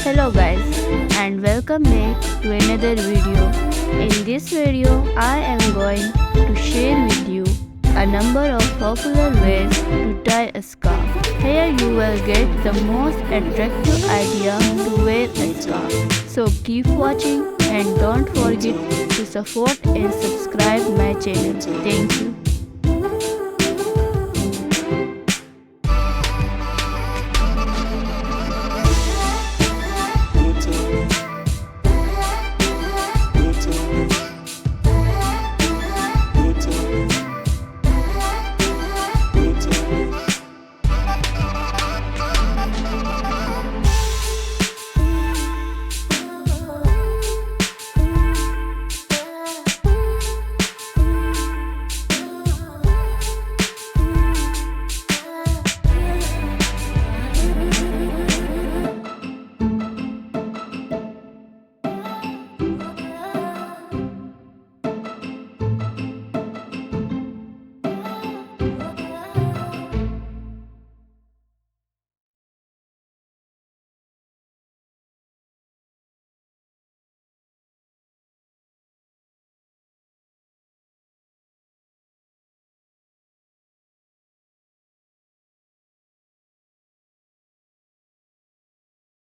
Hello guys and welcome back to another video. In this video I am going to share with you a number of popular ways to tie a scarf. Here you will get the most attractive idea to wear a scarf. So keep watching and don't forget to support and subscribe my channel. Thank you.